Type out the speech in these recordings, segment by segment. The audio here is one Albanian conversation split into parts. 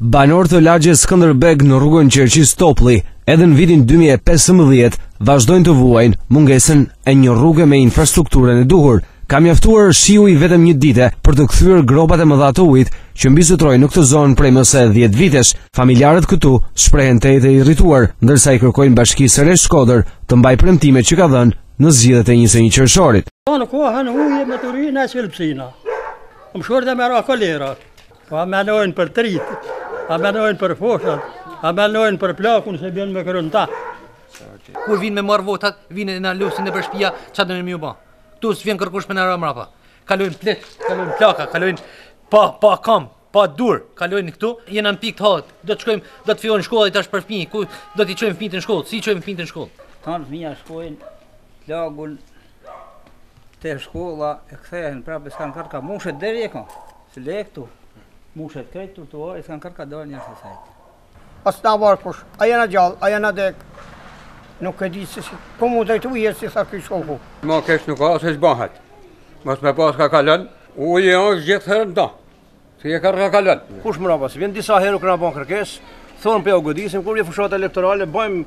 Banor të lagjes Skënderbeg në rrugën Qerqis Topulli, edhe në vitin 2015 vazhdojnë të vuajnë mungesën e një rrugë me infrastrukturën e duhur. Ka mjaftuar shiu i vetëm një dite për të kthyer gropat e mëdha të ujit që mbizotrojnë në këtë zonë prej më se 10 vitesh. Familjarët këtu shprehen të jetë irrituar, ndërsa i kërkojnë Bashkisë së Shkodër të mbajë premtimet që ka dhënë në zgjedhjet e 21 qershorit. Në kohën ujë me turinë e qelpsina. Më shkorde me ra kolera. A menojnë për trit, a menojnë për foshat, a menojnë për plakun se bjen me kërënta. Kur vinë me marrë votat, vinë në lusin e për shpia, qa do në mjë ba? Tu s'vjen kërkush me në ramrapa. Kalojnë plet, kalojnë plaka, kalojnë pa kam, pa dur, kalojnë këtu, jena në pikë të hatë. Do të shkojmë, do të fillojnë shkolla i tash për fëmijë, ku do t'i qojmë fëmijët në shkollë, si qojmë fëmijët në shkollë? Tanë fëmija shkojnë, lagun, te shkolla, e kthehen prapë s'kan kërka, mushet deri e ka, se le këtu. Mushet kretu të ojë, s'kan kërka dorë një se sajtë. As na varë kush, a jena gjallë, a jena dek. Nuk e di se si, po mu drejtu jetë si sa këj shoku. Ma kesh nuk ka, se s'bahet. Mos me pas ka kalën, ujë është gjithë herën ta. Si e ka kalën. Kush më rapas, vjen disa herë këna ban kërkes, thonë për jo godisim, kur vje fushat elektorale, bëjmë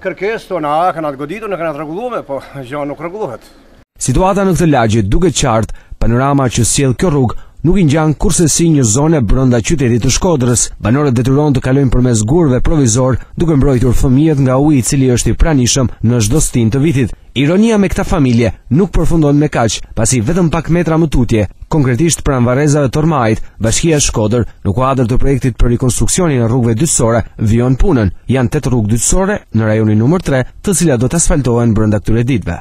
kërkes, tonë a këna të goditur, në këna të regullume, po gjë nuk regulluhet. Situata në këtë lagje duket qartë, panorama që sjell kjo rrugë nuk i ngjan kurse si një zonë brenda qytetit të Shkodrës. Banorët detyrohen të kalojnë përmes gurëve provizor, duke mbrojtur fëmijët nga uji i cili është i pranishëm në çdo stin të vitit. Ironia me këta familje nuk përfundon me kaq, pasi vetëm pak metra më tutje, konkretisht pranë varrezave Tormait, Bashkia e Shkodër, në kuadër të projektit për rikonstruksionin e rrugëve dytësore, vijon punën. Janë 8 rrugë dytësore në rajonin numër 3, të cilat do të asfaltohen brenda këtyre ditëve.